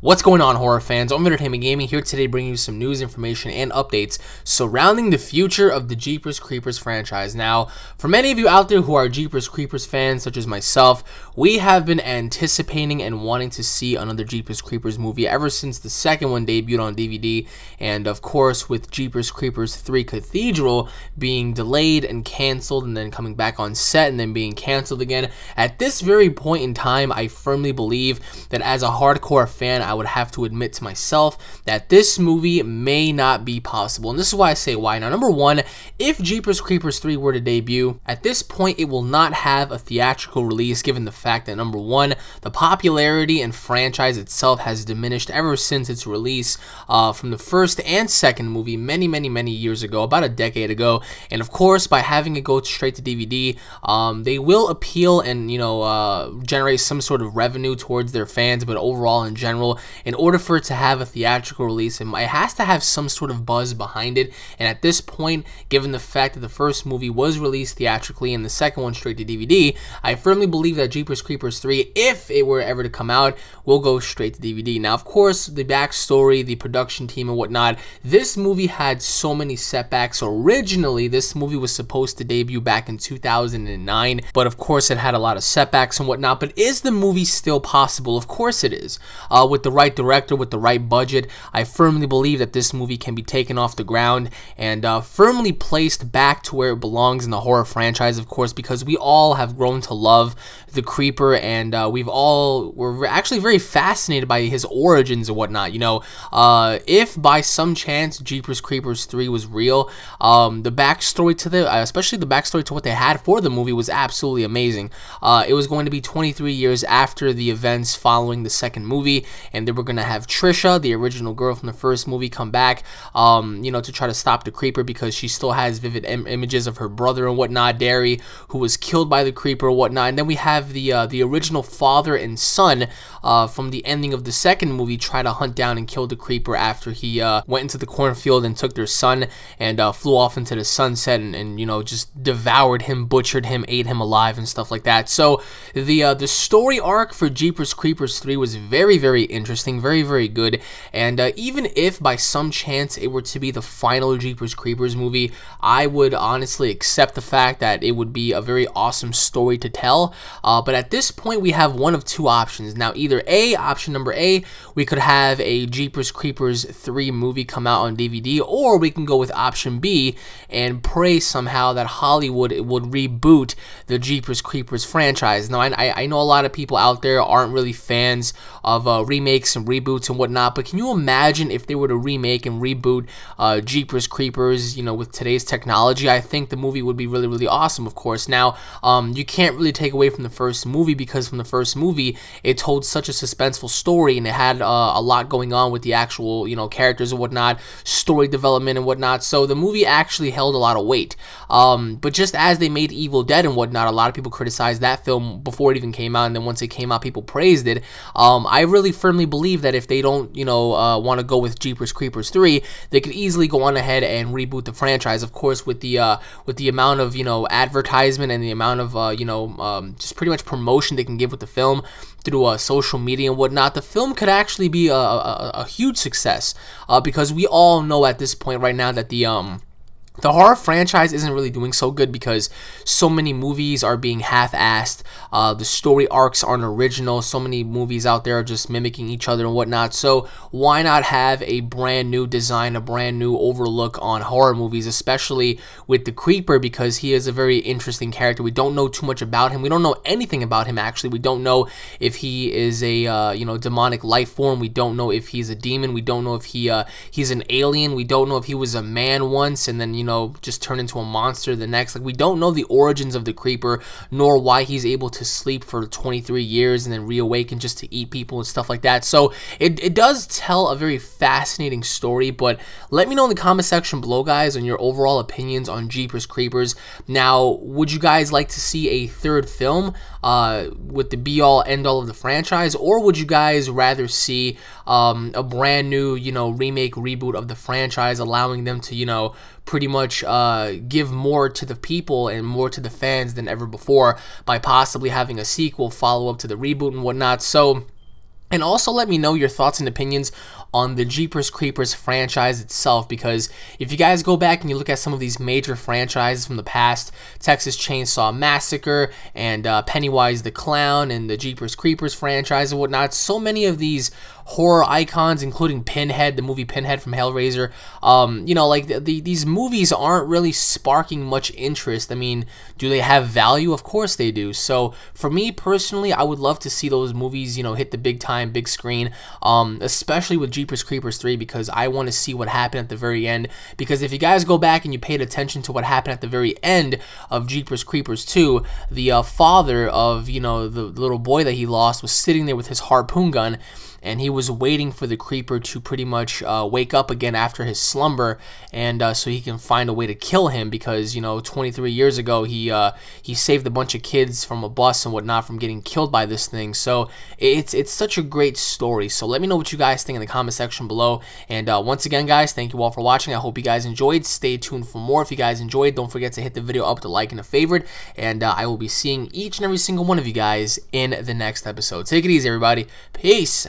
What's going on, horror fans? UnrealEntGaming here today, bringing you some news, information, and updates surrounding the future of the Jeepers Creepers franchise. Now, for many of you out there who are Jeepers Creepers fans, such as myself, we have been anticipating and wanting to see another Jeepers Creepers movie ever since the second one debuted on DVD, and of course, with Jeepers Creepers 3 Cathedral being delayed and canceled, and then coming back on set and then being canceled again. At this very point in time, I firmly believe that as a hardcore fan, I would have to admit to myself that this movie may not be possible. And this is why I say why. Now, number one, if Jeepers Creepers 3 were to debut, at this point, it will not have a theatrical release, given the fact that, number one, the popularity and franchise itself has diminished ever since its release from the first and second movie many years ago, about a decade ago. And of course, by having it go straight to DVD, they will appeal and, generate some sort of revenue towards their fans, but overall, in general, in order for it to have a theatrical release, it has to have some sort of buzz behind it. And at this point, given the fact that the first movie was released theatrically and the second one straight to DVD, I firmly believe that Jeepers Creepers 3, if it were ever to come out, will go straight to DVD. Now, of course, the backstory, the production team and whatnot, this movie had so many setbacks. Originally, this movie was supposed to debut back in 2009, but of course, it had a lot of setbacks and whatnot. But is the movie still possible? Of course it is. With the right director, with the right budget, I firmly believe that this movie can be taken off the ground and firmly placed back to where it belongs in the horror franchise, of course, because we all have grown to love the Creeper, and we're actually very fascinated by his origins and whatnot. If by some chance Jeepers Creepers 3 was real, the backstory to especially the backstory to what they had for the movie was absolutely amazing. It was going to be 23 years after the events following the second movie, and they were going to have Trisha, the original girl from the first movie, come back, to try to stop the Creeper, because she still has vivid images of her brother and whatnot, Derry, who was killed by the Creeper and whatnot. And then we have the original father and son from the ending of the second movie try to hunt down and kill the Creeper after he went into the cornfield and took their son and flew off into the sunset and just devoured him, butchered him, ate him alive and stuff like that. So the story arc for Jeepers Creepers 3 was very interesting, very good. And even if by some chance it were to be the final Jeepers Creepers movie, I would honestly accept the fact that it would be a very awesome story to tell. But at this point, we have one of two options. Now, either option number A, we could have a Jeepers Creepers 3 movie come out on DVD, or we can go with option B and pray somehow that Hollywood would reboot the Jeepers Creepers franchise. Now, I know a lot of people out there aren't really fans of remakes and reboots and whatnot, but can you imagine if they were to remake and reboot Jeepers Creepers, with today's technology? I think the movie would be really awesome, of course. Now, you can't really take away from the first movie, because from the first movie, it told such a suspenseful story, and it had a lot going on with the actual, characters and whatnot, story development and whatnot, so the movie actually held a lot of weight. But just as they made Evil Dead and whatnot, a lot of people criticized that film before it even came out, and then once it came out, people praised it. I really firmly believe that if they don't, want to go with Jeepers Creepers 3, they could easily go on ahead and reboot the franchise. Of course, with the amount of advertisement and the amount of just pretty much promotion they can give with the film through social media and whatnot, the film could actually be a huge success, because we all know at this point right now that the horror franchise isn't really doing so good, because so many movies are being half-assed. The story arcs aren't original. So many movies out there are just mimicking each other and whatnot. So why not have a brand new design, a brand new overlook on horror movies, especially with the Creeper, because he is a very interesting character. We don't know too much about him. We don't know anything about him, actually. We don't know if he is a demonic life form. We don't know if he's a demon. We don't know if he's an alien. We don't know if he was a man once and then just turn into a monster the next. Like, we don't know the origins of the Creeper, nor why he's able to sleep for 23 years and then reawaken just to eat people and stuff like that. So it does tell a very fascinating story, but let me know in the comment section below, guys, on your overall opinions on Jeepers Creepers. Now, would you guys like to see a third film with the be-all, end-all of the franchise, or would you guys rather see a brand new, remake, reboot of the franchise, allowing them to, pretty much give more to the people and more to the fans than ever before by possibly having a sequel, follow-up to the reboot and whatnot? So And also let me know your thoughts and opinions on the Jeepers Creepers franchise itself, because if you guys go back and you look at some of these major franchises from the past, Texas Chainsaw Massacre and Pennywise the Clown and the Jeepers Creepers franchise and whatnot, so many of these horror icons, including Pinhead, the movie Pinhead from Hellraiser, you know, like these movies aren't really sparking much interest. I mean, do they have value? Of course they do. So for me personally, I would love to see those movies, you know, hit the big time, big screen, especially with Jeepers Creepers 3, because I want to see what happened at the very end. Because if you guys go back and you paid attention to what happened at the very end of Jeepers Creepers 2, the father of, you know, the little boy that he lost was sitting there with his harpoon gun, and he was waiting for the creeper to pretty much wake up again after his slumber, and so he can find a way to kill him, because, you know, 23 years ago he saved a bunch of kids from a bus and whatnot from getting killed by this thing. So it's such a great story. So let me know what you guys think in the comment section below. And once again, guys, thank you all for watching. I hope you guys enjoyed. Stay tuned for more. If you guys enjoyed, don't forget to hit the video up with a like and a favorite, and I will be seeing each and every single one of you guys in the next episode. Take it easy, everybody. Peace.